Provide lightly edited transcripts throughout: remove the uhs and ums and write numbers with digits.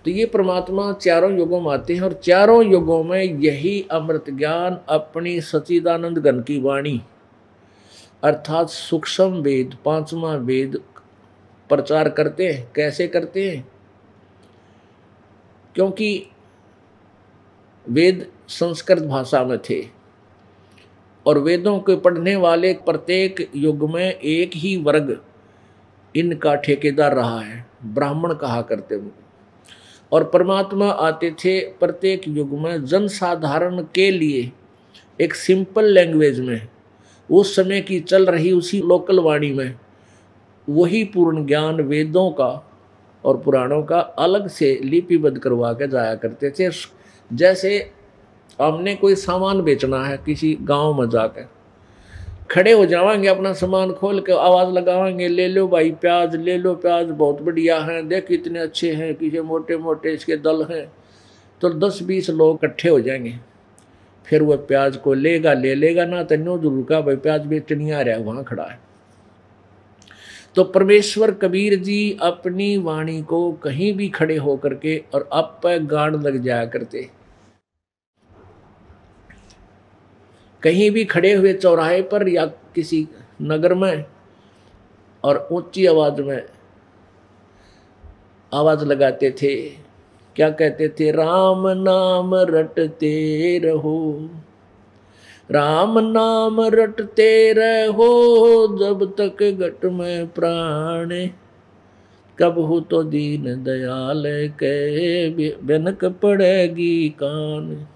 तो ये परमात्मा चारों युगों में आते हैं और चारों युगों में यही अमृत ज्ञान अपनी सच्चिदानंद घन की वाणी अर्थात सूक्ष्म वेद, पांचवा वेद प्रचार करते हैं। कैसे करते हैं? क्योंकि वेद संस्कृत भाषा में थे और वेदों के पढ़ने वाले प्रत्येक युग में एक ही वर्ग इनका ठेकेदार रहा है, ब्राह्मण कहा करते हैं। और परमात्मा आते थे प्रत्येक युग में जनसाधारण के लिए एक सिंपल लैंग्वेज में, उस समय की चल रही उसी लोकल वाणी में वही पूर्ण ज्ञान वेदों का और पुराणों का अलग से लिपिबद्ध करवा के जाया करते थे। जैसे हमने कोई सामान बेचना है, किसी गांव में जाकर खड़े हो जाएंगे, अपना सामान खोल के आवाज़ लगाएंगे, ले लो भाई प्याज, ले लो प्याज, बहुत बढ़िया हैं, देख इतने अच्छे हैं, किसी मोटे मोटे इसके दल हैं। तो 10-20 लोग इकट्ठे हो जाएंगे, फिर वह प्याज को लेगा, ले लेगा ना, तन्नो जरूर का भाई प्याज बेचनी आ रहा है, वहाँ खड़ा है। तो परमेश्वर कबीर जी अपनी वाणी को कहीं भी खड़े होकर के और अब पे गाड़ लग जाया करते, कहीं भी खड़े हुए चौराहे पर या किसी नगर में और ऊंची आवाज में आवाज लगाते थे। क्या कहते थे? राम नाम रटते रहो, राम नाम रटते रहो, जब तक घट में प्राण, कब हो तो दीन दयाल के बनक पड़ेगी कान।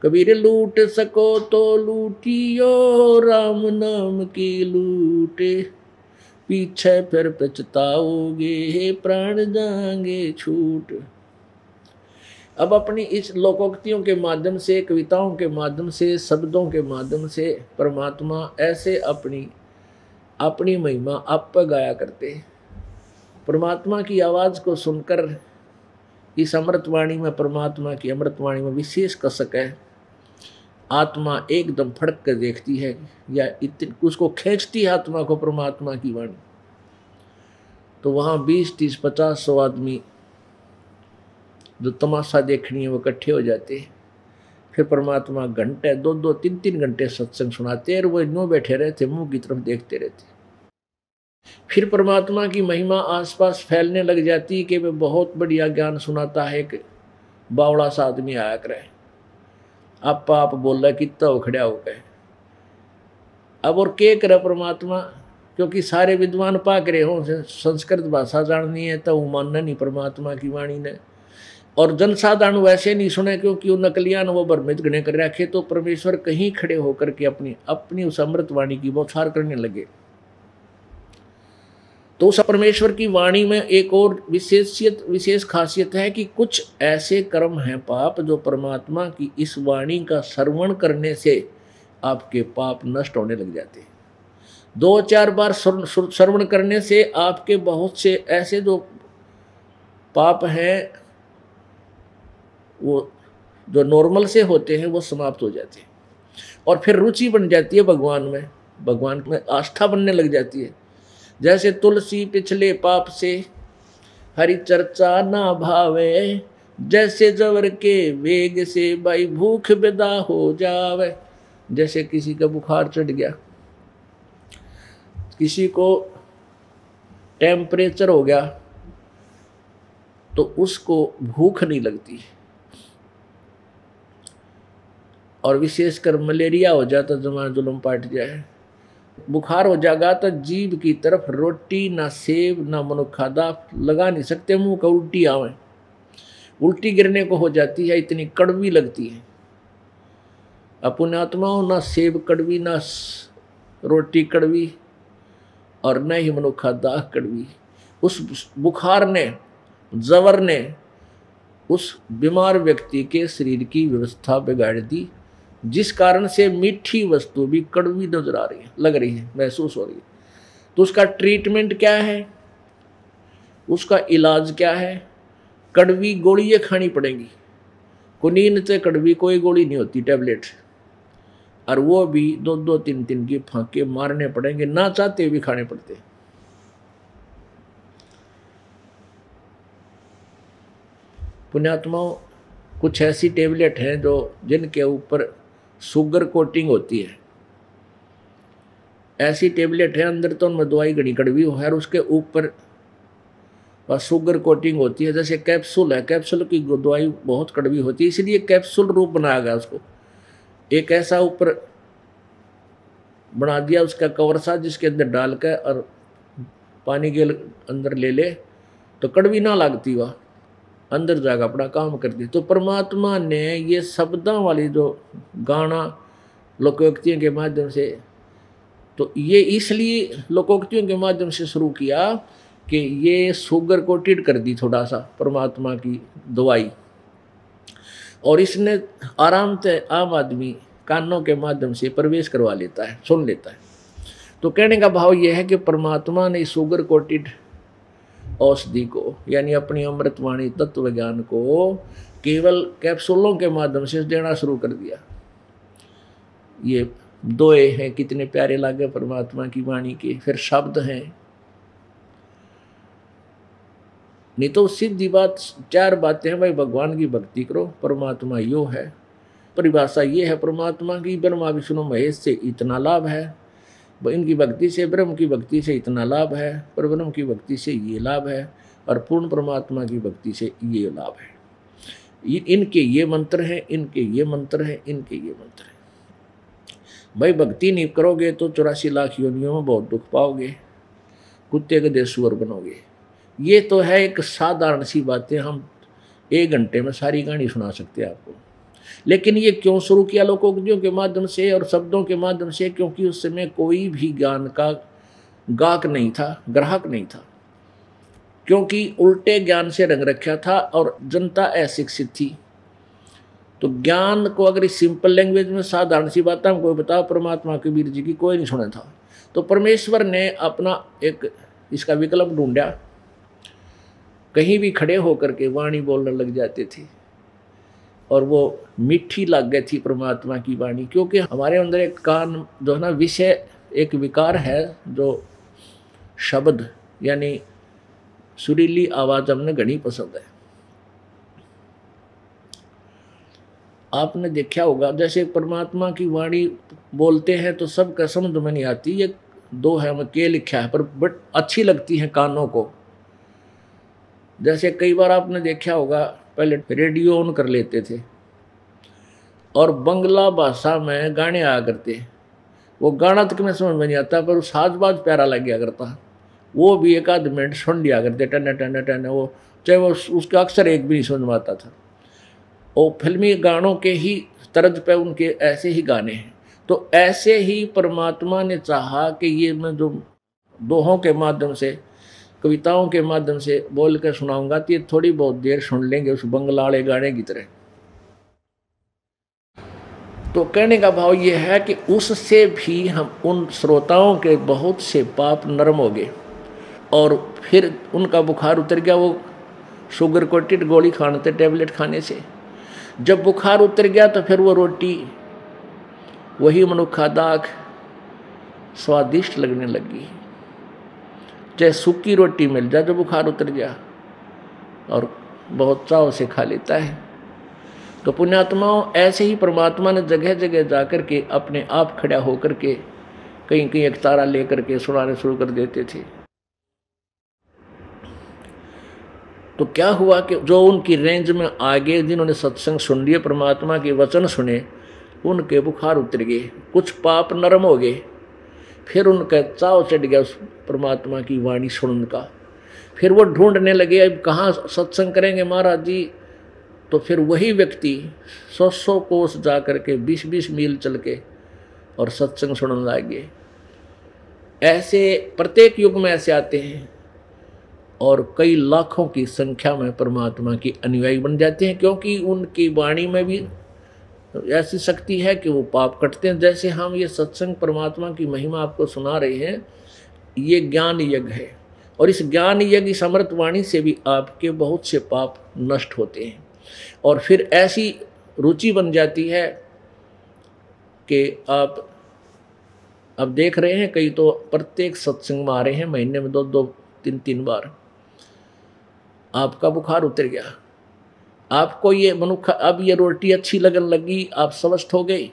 कबीर लूट सको तो लूटियो, राम नाम की लूटे, पीछे फिर पछताओगे, प्राण जाएंगे छूट। अब अपनी इस लोकोक्तियों के माध्यम से, कविताओं के माध्यम से, शब्दों के माध्यम से परमात्मा ऐसे अपनी अपनी महिमा आप पर गाया करते। परमात्मा की आवाज़ को सुनकर इस अमृतवाणी में, परमात्मा की अमृतवाणी में विशेष कसक है। आत्मा एकदम फड़क कर देखती है या उसको खींचती है आत्मा को परमात्मा की वाणी। तो वहाँ 20-30-50-100 आदमी जो तमाशा देखनी है वो इकट्ठे हो जाते हैं। फिर परमात्मा घंटे 2-2, 3-3 घंटे सत्संग सुनाते और वो यूँ बैठे रहते, मुंह की तरफ देखते रहते। फिर परमात्मा की महिमा आसपास फैलने लग जाती कि वे बहुत बढ़िया ज्ञान सुनाता है। एक बावड़ा सा आदमी आया करे, आप बोल रहा कितना उखड़ा हो गए। अब और के करे परमात्मा, क्योंकि सारे विद्वान पाक रहे हों, संस्कृत भाषा जाननी है तो मानना नहीं परमात्मा की वाणी ने, और जनसाधारण वैसे नहीं सुने क्योंकि वो नकलियान वो भ्रमित गणे कर रखे। तो परमेश्वर कहीं खड़े होकर के अपनी अपनी उस अमृत वाणी की बौछार करने लगे। तो उस परमेश्वर की वाणी में एक और विशेष खासियत है कि कुछ ऐसे कर्म हैं पाप जो परमात्मा की इस वाणी का श्रवण करने से आपके पाप नष्ट होने लग जाते हैं। 2-4 बार श्रवण करने से आपके बहुत से ऐसे जो पाप हैं वो जो नॉर्मल से होते हैं वो समाप्त हो जाते हैं और फिर रुचि बन जाती है भगवान में आस्था बनने लग जाती है। जैसे तुलसी पिछले पाप से हरि चर्चा ना भावे, जैसे जवर के वेग से भाई भूख बेदा हो जावे। जैसे किसी का बुखार चढ़ गया, किसी को टेम्परेचर हो गया, तो उसको भूख नहीं लगती, और विशेषकर मलेरिया हो जाता, जमा जुलम पाट जाए, बुखार हो जाएगा तो जीभ की तरफ रोटी ना सेब ना मनुखादा लगा नहीं सकते, मुंह का उल्टी आवे, उल्टी गिरने को हो जाती है, इतनी कड़वी लगती है। अपने आत्माओं ना सेब कड़वी, ना रोटी कड़वी, और न ही मनुखादा कड़वी। उस बुखार ने, जवर ने उस बीमार व्यक्ति के शरीर की व्यवस्था बिगाड़ दी, जिस कारण से मीठी वस्तु भी कड़वी नजर आ रही है, लग रही है, महसूस हो रही है। तो उसका ट्रीटमेंट क्या है, उसका इलाज क्या है? कड़वी गोलियां खानी पड़ेंगी। कुनीन से कड़वी कोई गोली नहीं होती, टैबलेट, और वो भी 2-2, 3-3 की फांके मारने पड़ेंगे, ना चाहते भी खाने पड़ते। पुण्यात्माओं, कुछ ऐसी टेबलेट हैं जो जिनके ऊपर शुगर कोटिंग होती है। ऐसी टेबलेट है, अंदर तो उनमें दवाई घनी कड़वी हो है और उसके ऊपर बस शुगर कोटिंग होती है। जैसे कैप्सूल है, कैप्सूल की दवाई बहुत कड़वी होती है, इसलिए कैप्सूल रूप बनाया गया उसको। एक ऐसा ऊपर बना दिया उसका कवर सा, जिसके अंदर डाल कर और पानी के अंदर ले ले तो कड़वी ना लगती, वह अंदर जाकर अपना काम करती। तो परमात्मा ने ये शब्दों वाली जो गाना लोकोक्तियों के माध्यम से, तो ये इसलिए लोकोक्तियों के माध्यम से शुरू किया कि ये शुगर कोटेड कर दी थोड़ा सा परमात्मा की दवाई, और इसने आराम से आम आदमी कानों के माध्यम से प्रवेश करवा लेता है, सुन लेता है। तो कहने का भाव यह है कि परमात्मा ने शुगर कोटेड औषधि को, यानी अपनी अमृतवाणी तत्व ज्ञान को केवल कैप्सूलों के माध्यम से देना शुरू कर दिया। ये दोए हैं, कितने प्यारे लागे परमात्मा की वाणी के। फिर शब्द हैं, नहीं तो सीधी बात 4 बातें हैं भाई, भगवान की भक्ति करो, परमात्मा यो है। परिभाषा ये है परमात्मा की, ब्रह्मा विष्णु महेश से इतना लाभ है, इनकी भक्ति से, ब्रह्म की भक्ति से इतना लाभ है, पर ब्रह्म की भक्ति से ये लाभ है, और पूर्ण परमात्मा की भक्ति से ये लाभ है। इनके ये मंत्र हैं, इनके ये मंत्र हैं, इनके ये मंत्र हैं। भाई भक्ति नहीं करोगे तो 84 लाख योनियों में बहुत दुख पाओगे, कुत्ते के देश सुअर बनोगे। ये तो है एक साधारण सी बातें, हम 1 घंटे में सारी कहानी सुना सकते हैं आपको। लेकिन ये क्यों शुरू किया लोकोक्तियों के माध्यम से और शब्दों के माध्यम से? क्योंकि उस समय कोई भी ज्ञान का गाहक नहीं था, ग्राहक नहीं था, क्योंकि उल्टे ज्ञान से रंग रखा था और जनता अशिक्षित थी। तो ज्ञान को अगर इस सिंपल लैंग्वेज में साधारण सी बात हमको बताओ, परमात्मा कबीर जी की कोई नहीं सुना था। तो परमेश्वर ने अपना एक इसका विकल्प ढूंढा, कहीं भी खड़े होकर के वाणी बोलने लग जाते थे, और वो मीठी लग गई थी परमात्मा की वाणी। क्योंकि हमारे अंदर एक कान जो है ना, विषय एक विकार है, जो शब्द यानी सुरीली आवाज़ हमने घनी पसंद है। आपने देखा होगा, जैसे परमात्मा की वाणी बोलते हैं तो सबका समझ में नहीं आती, ये 2 है मैं के लिखा है, पर बट अच्छी लगती है कानों को। जैसे कई बार आपने देखा होगा, पहले रेडियो ऑन कर लेते थे और बंगला भाषा में गाने आया करते, वो गाना तक में समझ में नहीं आता, पर साज-बाज प्यारा लग गया करता, वो भी 1 आध मिनट सुन लिया करते, टन टन टन, वो चाहे वो उसका अक्सर एक भी नहीं समझ में आता था। और फिल्मी गानों के ही तर्ज पे उनके ऐसे ही गाने हैं। तो ऐसे ही परमात्मा ने चाहा कि ये मैं जो दोहों के माध्यम से, कविताओं के माध्यम से बोल कर सुनाऊंगा, तो ये थोड़ी बहुत देर सुन लेंगे उस बंगला वाले गाने की तरह। तो कहने का भाव ये है कि उससे भी हम उन श्रोताओं के बहुत से पाप नरम हो गए, और फिर उनका बुखार उतर गया वो शुगर कोटेड गोली खाने से, टैबलेट खाने से। जब बुखार उतर गया तो फिर वो रोटी, वही मनुखा दाख स्वादिष्ट लगने लगी। चाहे सूखी रोटी मिल जाए, जब बुखार उतर गया, और बहुत चाव से खा लेता है। तो पुण्यात्माओं, ऐसे ही परमात्मा ने जगह जगह जाकर के अपने आप खड़ा होकर के कहीं कहीं एक तारा लेकर के सुनाने शुरू कर देते थे। तो क्या हुआ कि जो उनकी रेंज में आगे, जिन्होंने सत्संग सुन लिए, परमात्मा के वचन सुने, उनके बुखार उतर गए, कुछ पाप नरम हो गए, फिर उनका चाव चढ़ गया उस परमात्मा की वाणी सुनने का। फिर वो ढूंढने लगे अब कहाँ सत्संग करेंगे महाराज जी। तो फिर वही व्यक्ति 100 कोस जा करके 20-20 मील चल के और सत्संग सुनने लगे। ऐसे प्रत्येक युग में ऐसे आते हैं, और कई लाखों की संख्या में परमात्मा की अनुयायी बन जाते हैं, क्योंकि उनकी वाणी में भी ऐसी शक्ति है कि वो पाप कटते हैं। जैसे हम ये सत्संग परमात्मा की महिमा आपको सुना रहे हैं, ये ज्ञान यज्ञ है, और इस ज्ञान यज्ञ इस अमृत वाणी से भी आपके बहुत से पाप नष्ट होते हैं। और फिर ऐसी रुचि बन जाती है कि आप अब देख रहे हैं, कई तो प्रत्येक सत्संग में आ रहे हैं, महीने में 2-2, 3-3 बार। आपका बुखार उतर गया, आपको ये मनुख अब ये रोटी अच्छी लगन लगी, आप स्वस्थ हो गए,